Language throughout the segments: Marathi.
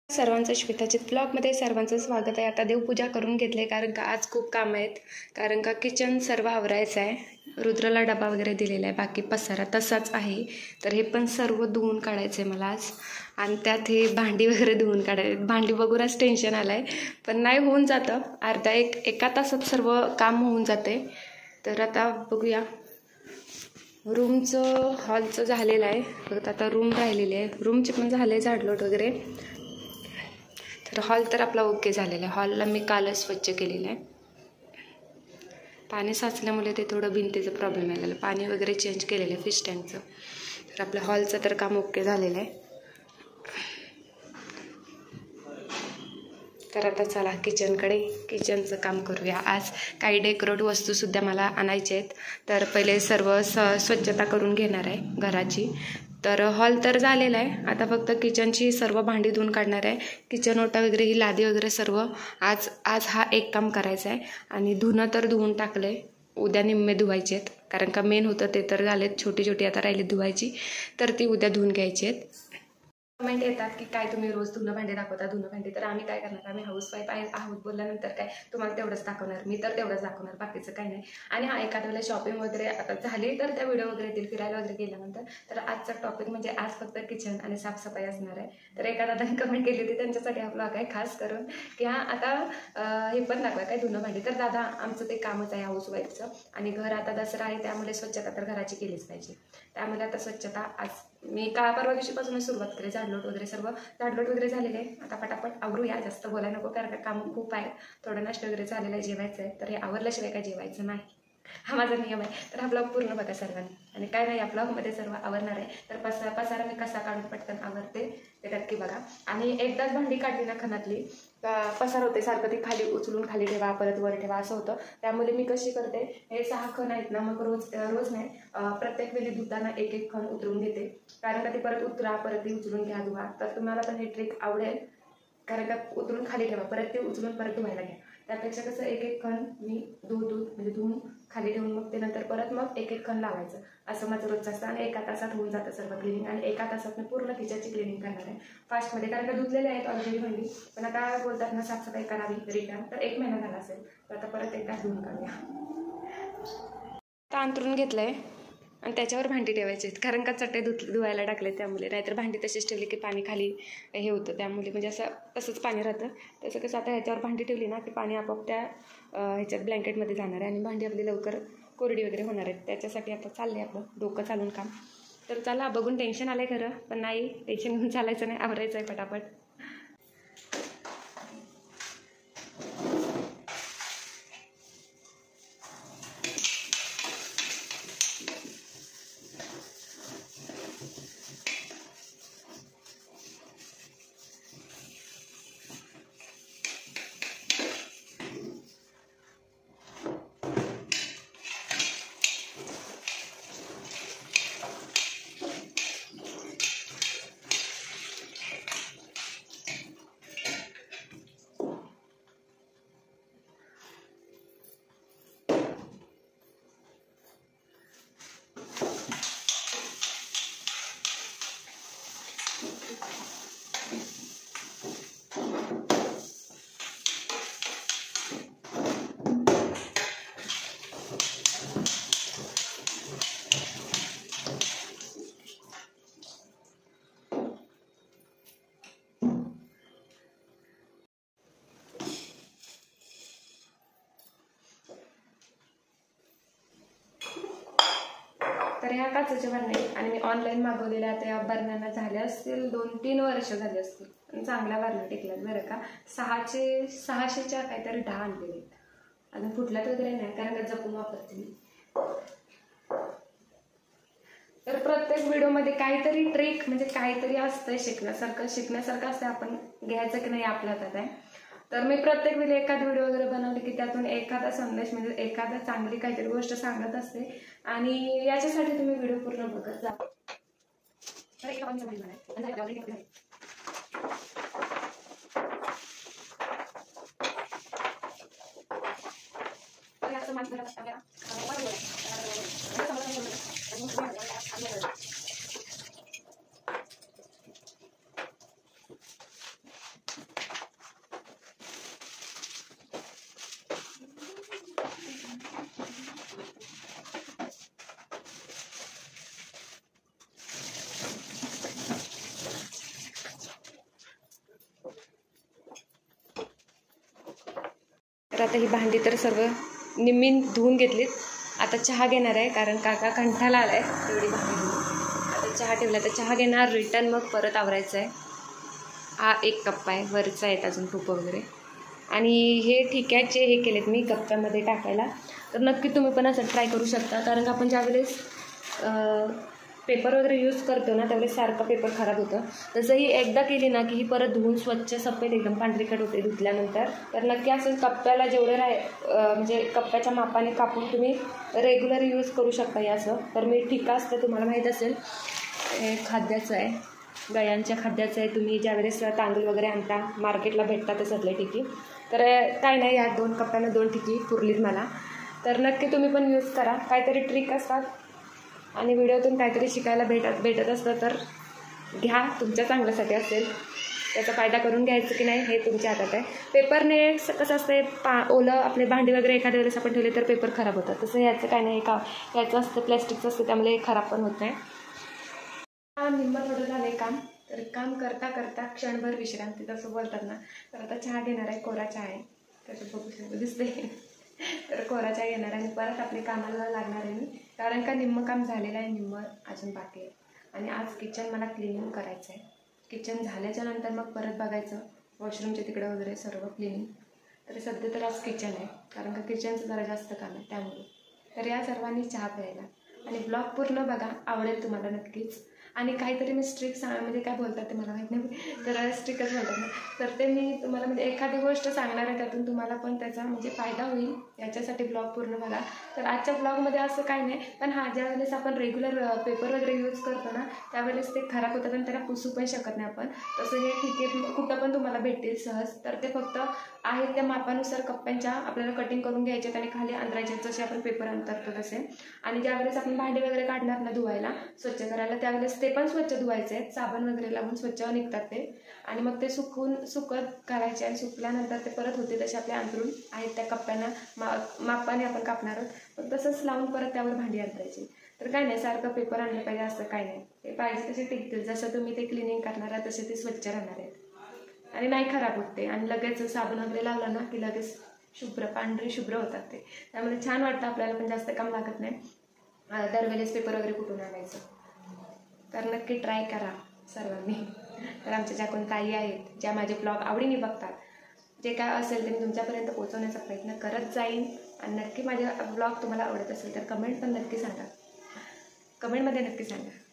सर्वांचं श्वेताचित ब्लॉगमध्ये सर्वांचं स्वागत आहे। आता देवपूजा करून घेतले कारण का आज खूप काम आहेत, कारण का किचन सर्व आवरायचं आहे। रुद्रला डबा वगैरे दिलेला आहे, बाकी पसारा तसाच आहे, तर हे पण सर्व धुवून काढायचं आहे मला आज। आणि त्यात हे भांडी वगैरे धुवून काढायचे, भांडी बघूनच टेन्शन आलं आहे, पण नाही होऊन जातं, एका तासात सर्व काम होऊन जाते। तर आता बघूया, रूमचं हॉलचं झालेलं आहे, फक्त आता रूम राहिलेली आहे, रूमचे पण झाले झाडलोट वगैरे। तर हॉल तर आपला ओके झालेला आहे, हॉलला मी कालच स्वच्छ केलेलं आहे। पाणी साचल्यामुळे ते थोडं भिंतीचं प्रॉब्लेम आलेलं, पाणी वगैरे चेंज केलेलं आहे फिश टँकचं। तर आपल्या हॉलचं तर काम ओके झालेलं आहे। तर आता चला किचनचं काम करूया। आज काही डेकोरेट वस्तूसुद्धा मला आणायचे आहेत, तर पहिले सर्व स्वच्छता करून घेणार आहे घराची। तर हॉल तर झालेला आहे, आता फक्त किचनची सर्व भांडी धुवून काढणार आहे। किचन ओटा वगैरे ही लादी वगैरे सर्व आज हा एक काम करायचं आहे। आणि धुणं तर धुवून टाकलं आहे, उद्या निम्मे धुवायचे आहेत, कारण का मेन होतं ते तर झालेत, छोटी छोटी आता राहिली धुवायची, तर ती उद्या धुवून घ्यायची आहेत। कमेंट येतात की काय तुम्ही रोज धुणं भांडी दाखवता धुणं भांडी, तर आम्ही काय करणार, आम्ही हाऊसवाईफ आहोत बोलल्यानंतर काय तुम्हाला तेवढंच दाखवणार, मी तर तेवढंच दाखवणार, बाकीचं काही नाही। आणि हा एखाद्या वेळेला शॉपिंग वगैरे आता झाली तर त्या व्हिडिओ वगैरे येतील, फिरायला वगैरे गेल्यानंतर। तर आजचा टॉपिक म्हणजे आज फक्त किचन आणि साफसफाई असणार आहे। तर एका दादाने कमेंट केली होती, त्यांच्यासाठी हा ब्लॉग आहे खास करून, की हा आता हे पण दाखवा काय धुणं भांडी। तर दादा आमचं ते कामच आहे हाऊसवाईफचं, आणि घर आता दसरा आहे त्यामुळे स्वच्छता तर घराची केलीच पाहिजे, त्यामुळे आता स्वच्छता आज मी परवा दिवशीपासूनच सुरुवात केली। झाडलोट वगैरे झालेले आहे, आता पटापट आवरूया, जास्त बोलायला नको, कारण काम खूप आहे। थोडं नाश्ता वगैरे झालेलं आहे, जेवायचं आहे, तर हे आवरल्याशिवाय काय जेवायचं नाही, हा माझा नियम आहे। तर हा ब्लॉग पूर्ण बघा सर्वांनी, आणि काय नाही या ब्लॉगमध्ये सर्व आवरणार आहे। तर पसारा मी कसा काढून पटकन आवरते ते नक्की बघा। आणि एकदाच भांडी काढली ना खणातली पसार होते, सारखं ती खाली उचलून खाली ठेवा परत वर ठेवा असं होतं। त्यामुळे मी कशी करते, हे 6 खण आहेत ना, मग रोज नाही प्रत्येक वेळी धुताना एक खण उतरून घेते, कारण का ती परत उतरा परत ती उचलून घ्या धुवा। तर तुम्हाला पण हे ट्रिक आवडेल, कारण का उतरून खाली ठेवा परत ते उचलून परत धुवायला घ्या, त्यापेक्षा कसं एक खण मी धुवून खाली ठेवून मग ते नंतर परत मग एक खण लावायचं, असं माझं रोजचं असतं। आणि एका तासात होऊन जातं सर्व क्लिनिंग, आणि एका तासात मी पूर्ण किचनची क्लिनिंग करणार आहे फास्टमध्ये, कारण का धुतलेले आहेत ऑलरेडी भांडी, पण आता बोलतात ना साफसफाई करावी रिटर्न, तर 1 महिना झाला असेल, तर आता परत एकदा धुवून काढूया। आता अंथरून घेतलंय आणि त्याच्यावर भांडी ठेवायची आहेत, कारण का चटई धुवायला टाकले त्यामुळे, नाहीतर भांडी तशीच ठेवली की पाणी खाली हे होतं, त्यामुळे म्हणजे तसंच पाणी राहतं। तसं कसं आता ह्याच्यावर भांडी ठेवली ना की पाणी आपोआप त्या ह्याच्यात ब्लँकेटमध्ये जाणार आहे, आणि भांडी आपली लवकर कोरडी वगैरे होणार आहेत, त्याच्यासाठी आता चाललं आहे आपलं डोकं चालून काम। तर चला, बघून टेन्शन आलं आहे खरं, पण नाही टेन्शन घेऊन चालायचं नाही, आवरायचं आहे पटापट। तर ह्या काचेच्या बरण्या, आणि मी ऑनलाईन मागवलेल्या त्या बरण्यांना झाल्या असतील 2-3 वर्ष झाली असतील, पण चांगल्या बरण्या टिकल्यात बरं का। 600च्या काहीतरी 10 आणलेले, अजून फुटल्यात वगैरे नाही, कारण का जपून वापरते मी। तर प्रत्येक व्हिडिओमध्ये काहीतरी ट्रिक म्हणजे काहीतरी असतंय शिकण्यासारखं असतं, आपण घ्यायचं की नाही आपल्या हातात आहे। तर मी प्रत्येक वेळी एखादी व्हिडिओ वगैरे बनवली की त्यातून एखादा संदेश म्हणजे एखादा चांगली काहीतरी गोष्ट सांगत असते, आणि याच्यासाठी तुम्ही व्हिडिओ पूर्ण बघत जा। तर आता ही भांडी तर सर्व निम्मी धुवून घेतलीत. आता चहा घेणार आहे, कारण काका कंठाला आला आहे तेवढी भांडी धुवून. आता चहा ठेवला तर चहा घेणार, रिटर्न मग परत आवरायचं आहे. हा 1 कप्पा आहे, वरचा आहेत अजून तूप वगैरे. आणि हे ठिक्याचे हे केलेत मी कप्प्यामध्ये टाकायला. तर नक्की तुम्ही पण असं ट्राय करू शकता, कारण आपण ज्यावेळेस पेपर वगैरे यूज करतो ना त्यावेळेस सारखं पेपर खराब होतं. तसंही एकदा केली ना की ही परत धुवून स्वच्छ सफेद एकदम पांढरीकट होते धुतल्यानंतर. तर नक्की असं कप्प्याला जेवढे म्हणजे कप्प्याच्या मापाने कापून तुम्ही रेग्युलर यूज करू शकता हे असं. तर मी ठिका असतं तुम्हाला माहीत असेल, हे खाद्याचं आहे, गायांच्या खाद्याचं आहे. तुम्ही ज्यावेळेस तांदूळ वगैरे आणता मार्केटला भेटतातच असले ठिकी. तर काय नाही, या 2 कप्प्यानं 2 ठिकी पुरलीत मला. तर नक्की तुम्ही पण यूज करा. काहीतरी ट्रिक असतात आणि व्हिडिओतून काहीतरी शिकायला भेटत असतं तर घ्या, तुमच्या चांगल्यासाठी असेल. त्याचा फायदा करून घ्यायचं की नाही हे तुमच्या हातात आहे. पेपरने कसं असतं, ओलं आपले भांडी वगैरे एखाद्या वेळेस आपण ठेवले तर पेपर खराब होतात. तसं ह्याचं काय नाही, ह्याचं असतं प्लॅस्टिकचं असतं, त्यामुळे खराब पण होत नाही. निम्मं थोडं झालं काम. तर काम करता करता क्षणभर विश्रांती जसं बोलतात ना. तर आता चहा घेणार आहे, कोरा चहा आहे, त्याचं बघू दिसते. तर कोरा चहा घेणार आहे आणि परत आपले कामाला लागणार आहे मी, कारण का निम्मं काम झालेलं आहे, निम्मं अजून बाकी आहे. आणि आज किचन मला क्लिनिंग करायचं आहे. किचन झाल्याच्या नंतर मग परत बघायचं वॉशरूमच्या तिकडं वगैरे सर्व क्लिनिंग. तर सध्या तर आज किचन आहे, कारण का किचनचं जरा जास्त काम आहे त्यामुळे. तर या सर्वांनी चहा प्यायला आणि ब्लॉग पूर्ण बघा, आवडेल तुम्हाला नक्कीच. आणि काहीतरी मी स्ट्रिक म्हणजे काय बोलतात ते मला माहीत नाही, तर स्ट्रिकच बोलतात ना. तर ते मी तुम्हाला म्हणजे एखादी गोष्ट सांगणार आहे, त्यातून तुम्हाला पण त्याचा म्हणजे फायदा होईल, याच्यासाठी ब्लॉग पूर्ण बघा. तर आजच्या ब्लॉगमध्ये असं काही नाही, पण ज्या वेळेस आपण रेग्युलर पेपर वगैरे यूज करतो ना त्यावेळेस ते खराब होतात आणि त्याला पुसू पण शकत नाही आपण. तसं हे ठीक आहे, कुठं पण तुम्हाला भेटेल सहज. तर ते फक्त आहे त्या मापानुसार कप्प्यांच्या आपल्याला कटिंग करून घ्यायचे आणि खाली अंतरायचे, जसे आपण पेपर अंतरतो तसे. आणि ज्यावेळेस आपण भांडे वगैरे काढणार ना धुवायला, स्वच्छ करायला, त्यावेळेस ते पण स्वच्छ धुवायचे आहेत, साबण वगैरे लावून स्वच्छ निघतात ते. आणि मग ते सुकत घालायचे आणि सुकल्यानंतर ते परत होते तसे आपले अंतरून आहेत त्या कप्प्यांना मापाने आपण कापणार आहोत. मग तसंच लावून परत त्यावर भांडी अंतरायची. तर काय नाही, सारखं पेपर आणलं पाहिजे असं काय नाही, ते पाहिजे तसे टिकतील. जसं तुम्ही ते क्लिनिंग करणार आहात तसे ते स्वच्छ राहणार आहेत आणि नाही खराब होत ते. आणि लगेच साबण वगैरे लावला ना की लगेच पांढरे शुभ्र होतात ते, त्यामुळे छान वाटतं आपल्याला, पण जास्त काम लागत नाही दरवेळेस पेपर वगैरे कुठून आणायचं. तर नक्की ट्राय करा सर्वांनी. तर आमच्या ज्या कोण ताई आहेत, ज्या माझे ब्लॉग आवडीने बघतात, जे काय असेल ते मी तुमच्यापर्यंत पोहोचवण्याचा प्रयत्न करत जाईन. आणि नक्की माझे ब्लॉग तुम्हाला आवडत असेल तर कमेंट पण नक्की सांगा, कमेंटमध्ये नक्की सांगा.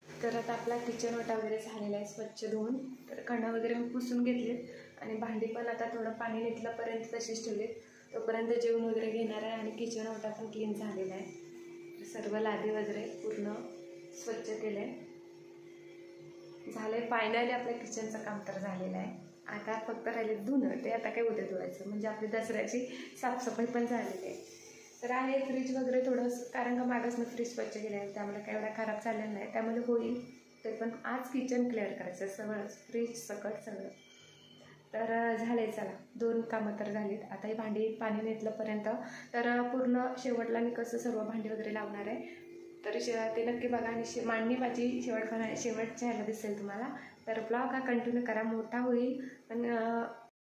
तर आता आपला किचन ओटा वगैरे झालेला आहे स्वच्छ धुवून. तर कणं वगैरे मी पुसून घेतलेत आणि भांडी पण आता थोडं पाणी निघल्यापर्यंत तशीच ठेवलेत. तोपर्यंत जेवण वगैरे घेणार आहे आणि किचन ओटा पण क्लीन झालेला आहे. सर्व लादी वगैरे पूर्ण स्वच्छ केलं आहे. झालं आहे फायनली आपल्या किचनचं काम तर झालेलं आहे. आता फक्त राहिले धुणं, ते आता काय उद्या धुवायचं, म्हणजे आपली दसऱ्याची साफसफाई पण झालेली आहे. तर आहे फ्रीज वगैरे थोडंसं, कारण का मागच फ्रीज स्वच्छ केलं आहे त्यामुळे काय एवढा खराब झालेला नाही, त्यामुळे होईल. ते पण आज किचन क्लिअर करायचं सगळं, फ्रीज सकट सगळं. तर झाले, चला 2 कामं तर झालीत. आता ही भांडी पाणी नेतल्यापर्यंत तर पूर्ण शेवटला मी कसं सर्व भांडी वगैरे लावणार आहे तर ते नक्की बघा. आणि मांडणी माझी शेवटच्या ह्याला दिसेल तुम्हाला. तर ब्लॉग हा कंटिन्यू करा, मोठा होईल. पण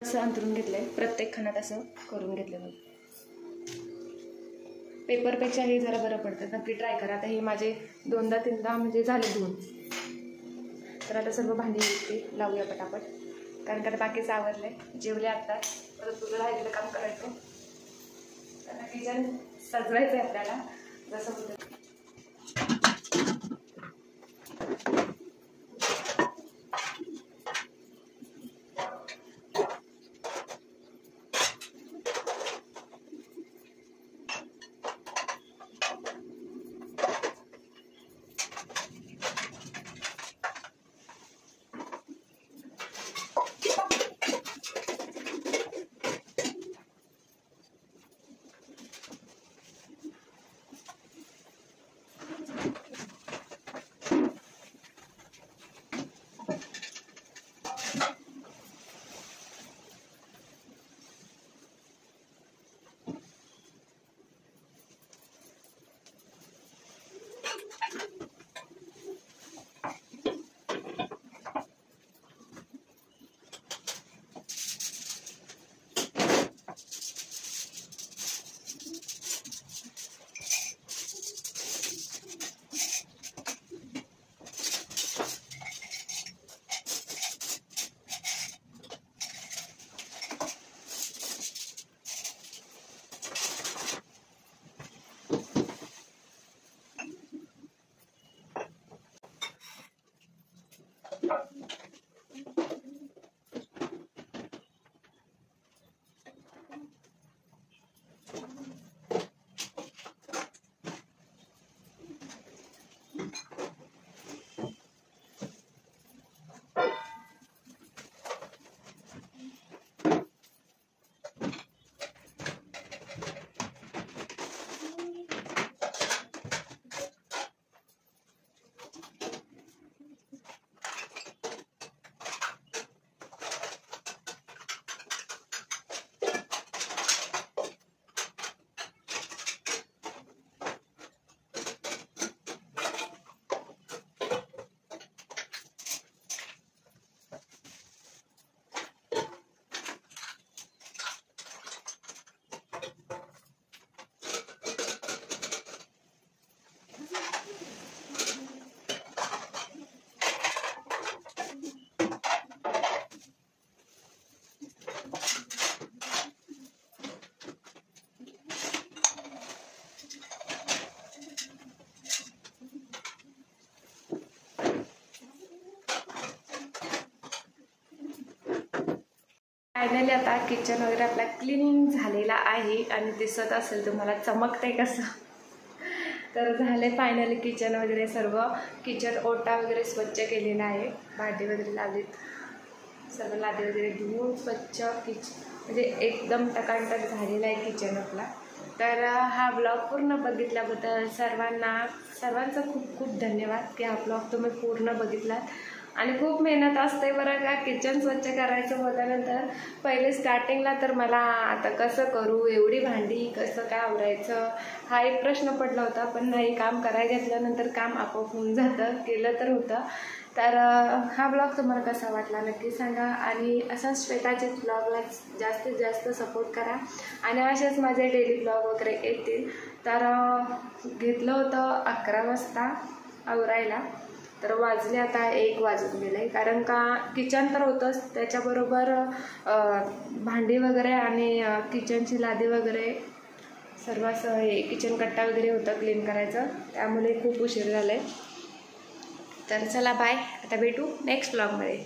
असं अंतरून घेतलं आहे, प्रत्येक खाण्यात असं करून घेतलं बघ. पेपरपेक्षा हे जरा बरं पडतं, नक्की ट्राय करा. आता हे माझे 2दा-3दा म्हणजे झाले धुवून. तर आता सर्व भांडी लावूया पटापट, कारण का बाकीचं आवरलं आहे. जेवले आत्ता, परत तुझं राहिलेलं काम करायचं. आता किचन सजवायचं आहे आपल्याला जसं होतं. फायनली आता किचन वगैरे आपला क्लिनिंग झालेला आहे आणि दिसत असेल तुम्हाला चमकते कसं. तर झाले फायनली किचन वगैरे सर्व. किचन ओटा वगैरे स्वच्छ केलेला आहे, भांडी वगैरे लावलीत, सर्व लादी वगैरे धुवून स्वच्छ म्हणजे एकदम टकाटक झालेला आहे किचन आपला. तर हा ब्लॉग पूर्ण बघितल्याबद्दल सर्वांचं खूप खूप धन्यवाद की हा ब्लॉग तुम्ही पूर्ण बघितलात. आणि खूप मेहनत असते बरं का किचन स्वच्छ करायचं म्हटल्यानंतर. पहिले स्टार्टिंगला तर मला आता कसं करू, एवढी भांडी कसं काय आवरायचं हा एक प्रश्न पडला होता. पण नाही, काम करायला घेतल्यानंतर काम आपोआप होऊन जातं, केलं तर होतं. तर हा ब्लॉग तुम्हाला कसा वाटला नक्की सांगा. आणि असाच श्वेताचे ब्लॉगला जास्तीत जास्त सपोर्ट करा. आणि असेच माझे डेली ब्लॉग वगैरे येतील. तर घेतलं होतं 11 वाजता आवरायला, तर वाजले आता 1 वाजून गेले. कारण का किचन तर होतंच, त्याच्याबरोबर भांडी वगैरे आणि किचनची लादी वगैरे सर्व किचन कट्टा वगैरे होतं क्लीन करायचं, त्यामुळे खूप उशीर झाला आहे. तर चला बाय, आता भेटू नेक्स्ट ब्लॉगमध्ये.